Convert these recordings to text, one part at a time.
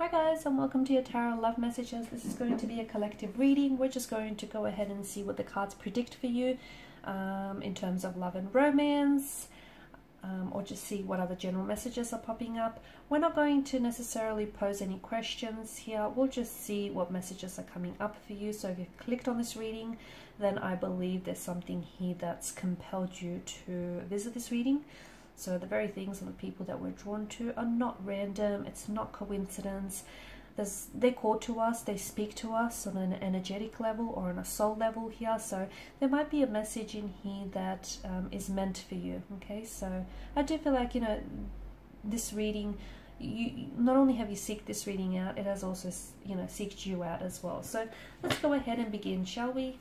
Hi guys, and welcome to your tarot love messages. This is going to be a collective reading. We're just going to go ahead and see what the cards predict for you in terms of love and romance, or just see what other general messages are popping up. We're not going to necessarily pose any questions here. We'll just see what messages are coming up for you. So if you've clicked on this reading, then I believe there's something here that's compelled you to visit this reading. So the very things and the people that we're drawn to are not random. It's not coincidence. They're called to us. They speak to us on an energetic level or on a soul level here. So there might be a message in here that is meant for you. Okay, so I do feel like, you know, this reading, you not only have you seeked this reading out, it has also, you know, seeked you out as well. So let's go ahead and begin, shall we?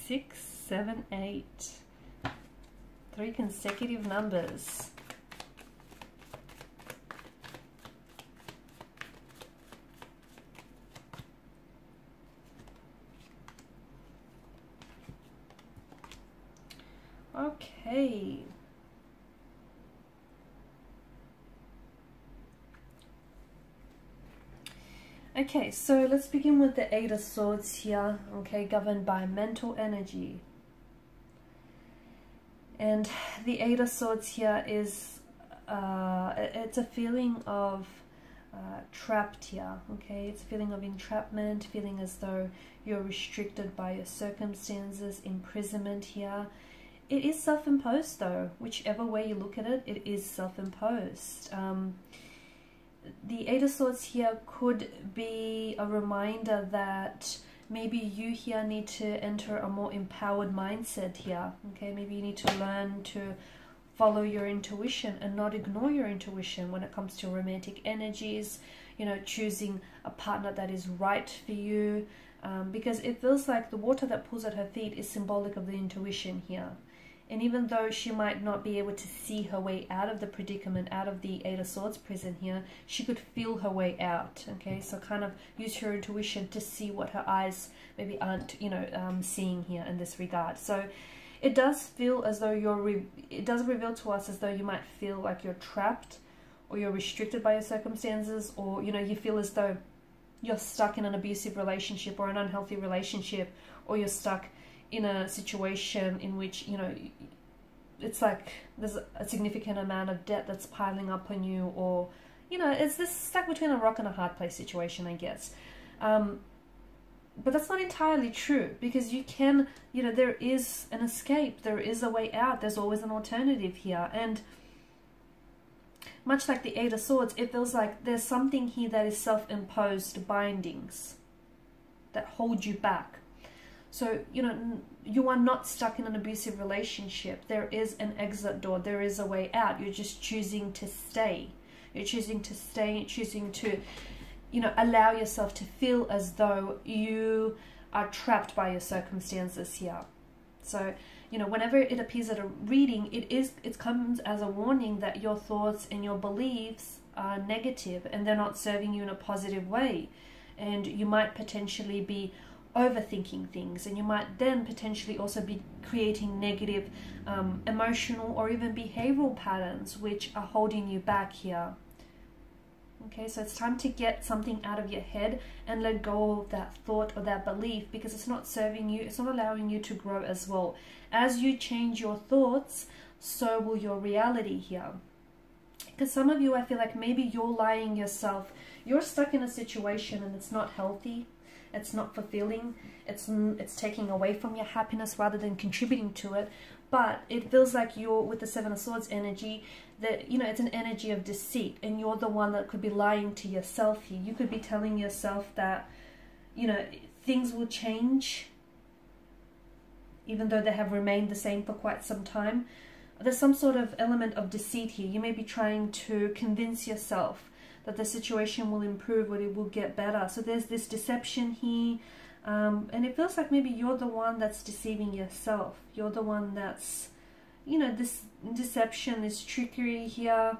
Six, seven, eight. 3 consecutive numbers. Okay. Okay, so let's begin with the Eight of Swords here, okay, governed by mental energy. And the Eight of Swords here is, it's a feeling of trapped here, okay? It's a feeling of entrapment, feeling as though you're restricted by your circumstances, imprisonment here. It is self-imposed though, whichever way you look at it, it is self-imposed. The Eight of Swords here could be a reminder that maybe you here need to enter a more empowered mindset here. Okay, maybe you need to learn to follow your intuition and not ignore your intuition when it comes to romantic energies, you know, choosing a partner that is right for you, because it feels like the water that pulls at her feet is symbolic of the intuition here. And even though she might not be able to see her way out of the predicament, out of the Eight of Swords prison here, she could feel her way out, okay? So kind of use her intuition to see what her eyes maybe aren't, you know, seeing here in this regard. So it does feel as though it does reveal to us as though you might feel like you're trapped or you're restricted by your circumstances, or, you know, you feel as though you're stuck in an abusive relationship or an unhealthy relationship, or you're stuck in a situation in which, you know, it's like there's a significant amount of debt that's piling up on you, or, you know, it's this stuck between a rock and a hard place situation, I guess. But that's not entirely true, because you can, you know, there is an escape, there is a way out, there's always an alternative here. And much like the Eight of Swords, it feels like there's something here that is self-imposed bindings that hold you back. So, you know, you are not stuck in an abusive relationship. There is an exit door. There is a way out. You're just choosing to stay. You're choosing to stay, choosing to, you know, allow yourself to feel as though you are trapped by your circumstances here. So, you know, whenever it appears at a reading, it comes as a warning that your thoughts and your beliefs are negative and they're not serving you in a positive way. And you might potentially be overthinking things, and you might then potentially also be creating negative emotional or even behavioral patterns which are holding you back here. Okay, so it's time to get something out of your head and let go of that thought or that belief, because it's not serving you, it's not allowing you to grow as well. As you change your thoughts, so will your reality here. Because some of you, I feel like maybe you're lying yourself, you're stuck in a situation and it's not healthy. it's not fulfilling, it's taking away from your happiness rather than contributing to it. But it feels like you're, with the Seven of Swords energy, that, you know, it's an energy of deceit, and you're the one that could be lying to yourself here. You could be telling yourself that, you know, things will change, even though they have remained the same for quite some time. There's some sort of element of deceit here. You may be trying to convince yourself that the situation will improve, or it will get better. So there's this deception here. And it feels like maybe you're the one that's deceiving yourself. You're the one that's, you know, this deception, this trickery here.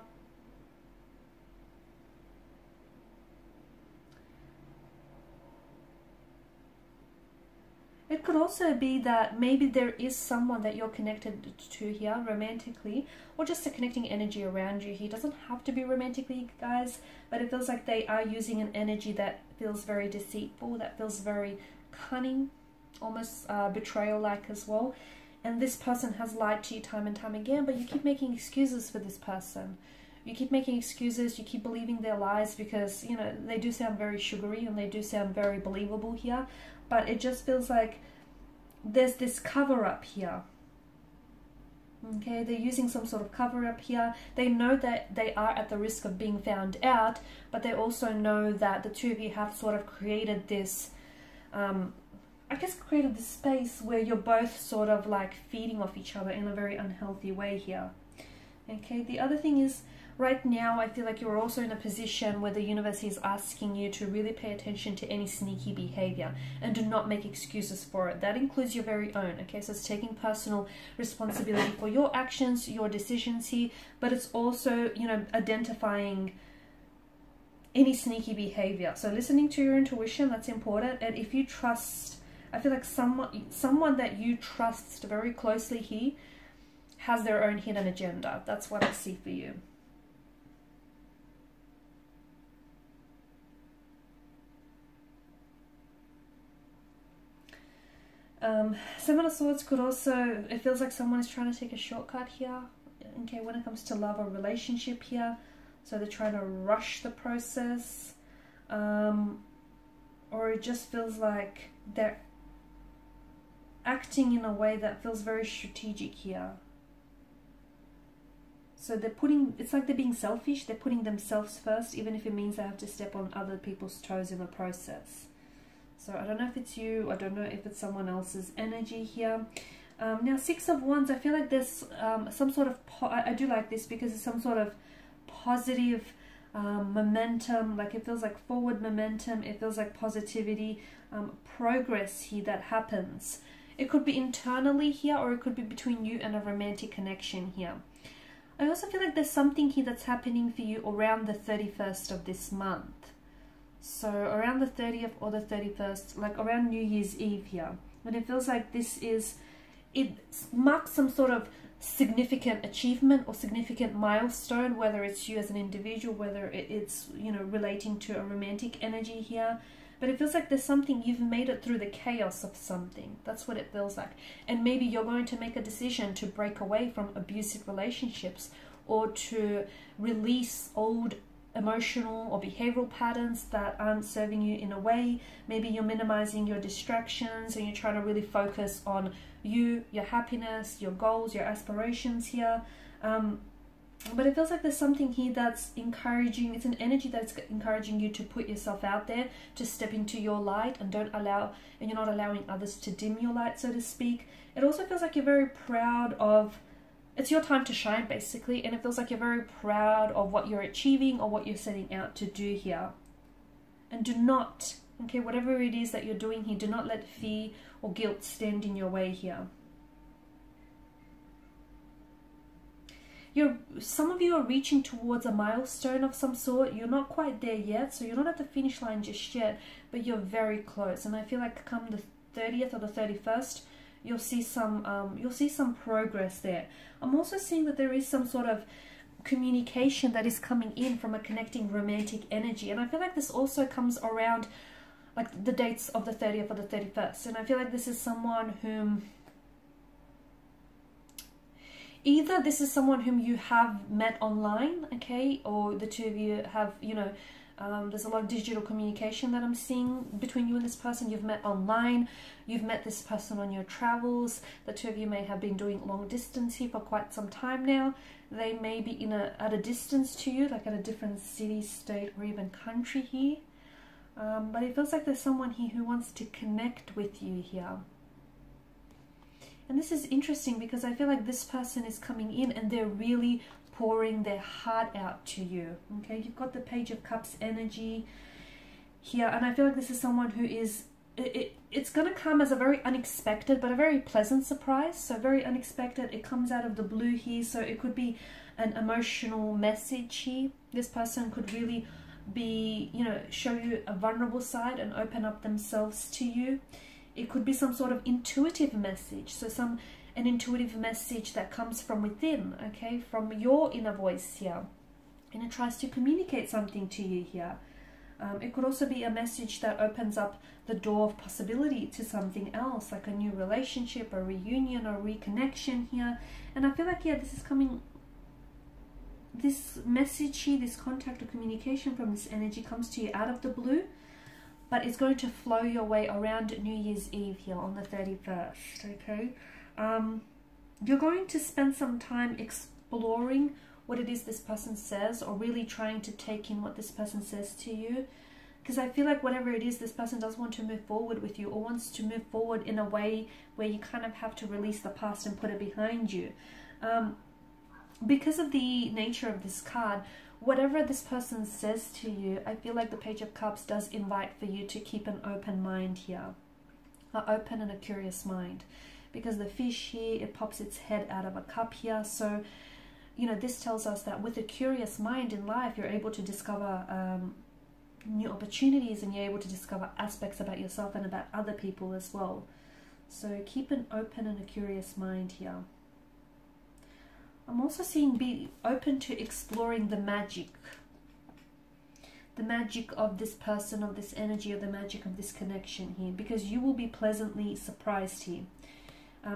It could also be that maybe there is someone that you're connected to here romantically, or just a connecting energy around you. He doesn't have to be romantically, guys, but it feels like they are using an energy that feels very deceitful, that feels very cunning, almost betrayal-like as well. And this person has lied to you time and time again, but you keep making excuses for this person. You keep making excuses, you keep believing their lies, because, you know, they do sound very sugary and they do sound very believable here. But it just feels like there's this cover-up here. Okay, they're using some sort of cover-up here. They know that they are at the risk of being found out, but they also know that the two of you have sort of created this, I guess created this space where you're both sort of like feeding off each other in a very unhealthy way here. Okay, the other thing is, right now, I feel like you're also in a position where the universe is asking you to really pay attention to any sneaky behavior and do not make excuses for it. That includes your very own, okay? So it's taking personal responsibility for your actions, your decisions here, but it's also, you know, identifying any sneaky behavior. So listening to your intuition, that's important. And if you trust, I feel like someone that you trust very closely here has their own hidden agenda. That's what I see for you. Seven of Swords could also, it feels like someone is trying to take a shortcut here, okay, when it comes to love or relationship here. So they're trying to rush the process, or it just feels like they're acting in a way that feels very strategic here. So they're putting, it's like they're being selfish, they're putting themselves first, even if it means they have to step on other people's toes in the process. So I don't know if it's you, I don't know if it's someone else's energy here. Now, Six of Wands, I feel like there's some sort of, I do like this because it's some sort of positive momentum, like it feels like forward momentum, it feels like positivity, progress here that happens. It could be internally here, or it could be between you and a romantic connection here. I also feel like there's something here that's happening for you around the 31st of this month. So around the 30th or the 31st, like around New Year's Eve here. And it feels like this is, it marks some sort of significant achievement or significant milestone, whether it's you as an individual, whether it's, you know, relating to a romantic energy here. But it feels like there's something, you've made it through the chaos of something. That's what it feels like. And maybe you're going to make a decision to break away from abusive relationships, or to release old emotional or behavioral patterns that aren't serving you in a way. Maybe you're minimizing your distractions and you're trying to really focus on you, your happiness, your goals, your aspirations here. But it feels like there's something here that's encouraging, it's an energy that's encouraging you to put yourself out there, to step into your light, and you're not allowing others to dim your light, so to speak. It also feels like you're very proud of, it's your time to shine basically, and it feels like you're very proud of what you're achieving or what you're setting out to do here. And do not, okay, whatever it is that you're doing here, do not let fear or guilt stand in your way here. Some of you are reaching towards a milestone of some sort. You're not quite there yet, so you're not at the finish line just yet, but you're very close. And I feel like come the 30th or the 31st, you'll see some progress there. I'm also seeing that there is some sort of communication that is coming in from a connecting romantic energy, and I feel like this also comes around like the dates of the 30th or the 31st. And I feel like this is someone whom, either this is someone whom you have met online, okay, or the two of you have, you know, There's a lot of digital communication that I'm seeing between you and this person. You've met online, you've met this person on your travels. The two of you may have been doing long distance here for quite some time now. They may be at a distance to you, like at a different city, state, or even country here. But it feels like there's someone here who wants to connect with you here. And this is interesting because I feel like this person is coming in and they're really pouring their heart out to you. Okay, you've got the Page of Cups energy here, and I feel like this is someone who is, it's going to come as a very unexpected but a very pleasant surprise. So very unexpected, it comes out of the blue here, so it could be an emotional message here. This person could really be, you know, show you a vulnerable side and open up themselves to you. It could be some sort of intuitive message, so an intuitive message that comes from within, okay, from your inner voice here, and it tries to communicate something to you here. It could also be a message that opens up the door of possibility to something else, like a new relationship, a reunion, or reconnection here. And I feel like, yeah, this is coming, this message here, this contact or communication from this energy comes to you out of the blue, but it's going to flow your way around New Year's Eve here on the 31st, okay? You're going to spend some time exploring what it is this person says, or really trying to take in what this person says to you, because I feel like whatever it is, this person does want to move forward with you, or wants to move forward in a way where you kind of have to release the past and put it behind you. Because of the nature of this card, whatever this person says to you, I feel like the Page of Cups does invite for you to keep an open mind here, an open and a curious mind, because the fish here, it pops its head out of a cup here. So, you know, this tells us that with a curious mind in life, you're able to discover new opportunities, and you're able to discover aspects about yourself and about other people as well. So keep an open and a curious mind here. I'm also seeing be open to exploring the magic of this person, of this energy, or the magic of this connection here, because you will be pleasantly surprised here.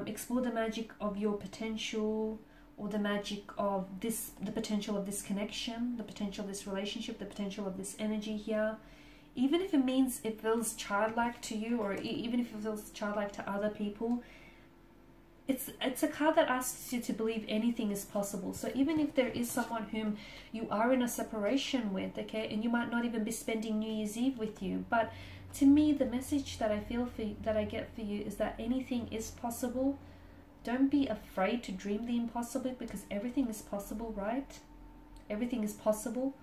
Explore the magic of your potential, or the magic of this, the potential of this connection, the potential of this relationship, the potential of this energy here. Even if it means it feels childlike to you, or even if it feels childlike to other people, it's a card that asks you to believe anything is possible. So even if there is someone whom you are in a separation with, okay, and you might not even be spending New Year's Eve with you, but to me, the message that I feel that I get for you is that anything is possible. Don't be afraid to dream the impossible, because everything is possible, right? Everything is possible,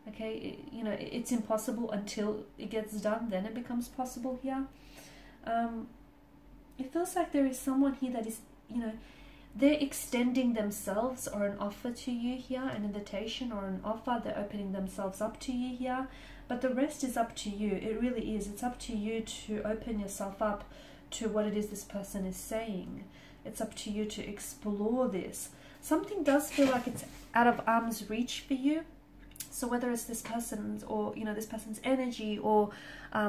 okay? You know, it's impossible until it gets done, then it becomes possible here. It feels like there is someone here that is, you know, they're extending themselves, or an offer to you here, an invitation or an offer. They're opening themselves up to you here, but the rest is up to you. It really is. It's up to you to open yourself up to what it is this person is saying. It's up to you to explore this. Something does feel like it's out of arm's reach for you. So whether it's this person's, or, you know, this person's energy, or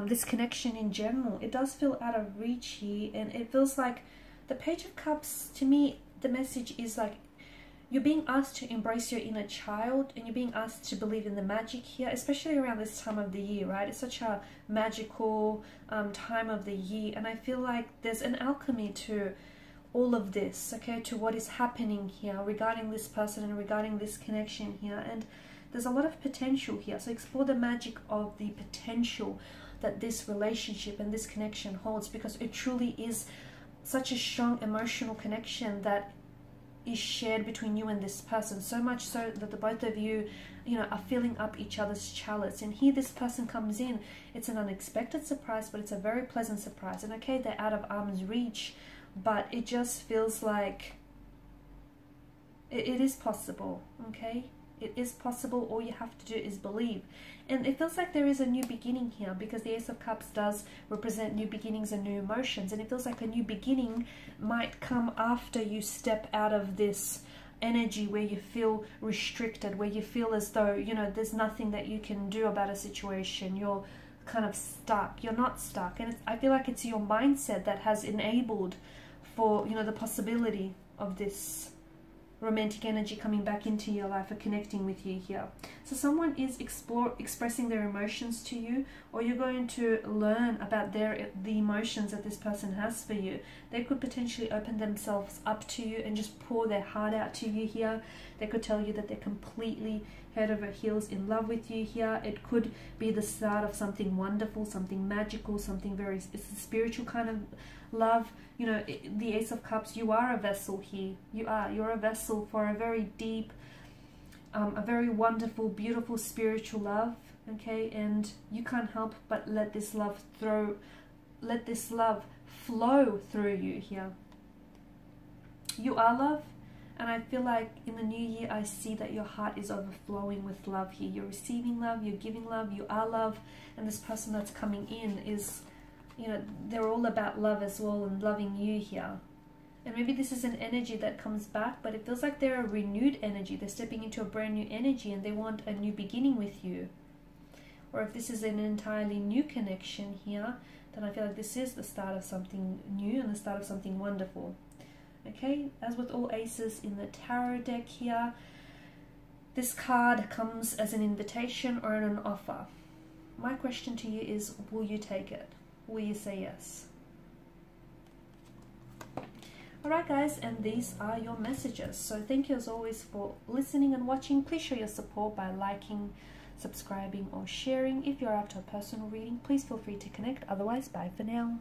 this connection in general, it does feel out of reach here. And it feels like the Page of Cups, to me, the message is like you're being asked to embrace your inner child, and you're being asked to believe in the magic here, especially around this time of the year, right? It's such a magical time of the year, and I feel like there's an alchemy to all of this, okay, to what is happening here regarding this person and regarding this connection here. And there's a lot of potential here, so explore the magic of the potential that this relationship and this connection holds, because it truly is such a strong emotional connection that is shared between you and this person, so much so that the both of you, you know, are filling up each other's chalice. And here this person comes in, it's an unexpected surprise, but it's a very pleasant surprise. And okay, they're out of arm's reach, but it just feels like it is possible, okay? It is possible. All you have to do is believe. And it feels like there is a new beginning here, because the Ace of Cups does represent new beginnings and new emotions. And it feels like a new beginning might come after you step out of this energy where you feel restricted, where you feel as though, you know, there's nothing that you can do about a situation. You're kind of stuck. You're not stuck. And I feel like it's your mindset that has enabled for, you know, the possibility of this romantic energy coming back into your life or connecting with you here. So someone is expressing their emotions to you, or you're going to learn about the emotions that this person has for you. They could potentially open themselves up to you and just pour their heart out to you here. They could tell you that they're completely head over heels in love with you here. It could be the start of something wonderful, something magical, something very, it's a spiritual kind of love. You know, the Ace of Cups, you are a vessel here. You're a vessel for a very deep, a very wonderful, beautiful spiritual love, okay? And you can't help but let this love flow through you here. You are love, and I feel like in the new year, I see that your heart is overflowing with love here. You're receiving love, you're giving love, you are love, and this person that's coming in is, you know, they're all about love as well and loving you here. And maybe this is an energy that comes back, but it feels like they're a renewed energy. They're stepping into a brand new energy and they want a new beginning with you. Or if this is an entirely new connection here, then I feel like this is the start of something new and the start of something wonderful. Okay, as with all aces in the tarot deck here, this card comes as an invitation or an offer. My question to you is, will you take it? Will you say yes? Alright guys, and these are your messages. So thank you as always for listening and watching. Please show your support by liking, subscribing or sharing. If you're after a personal reading, please feel free to connect. Otherwise, bye for now.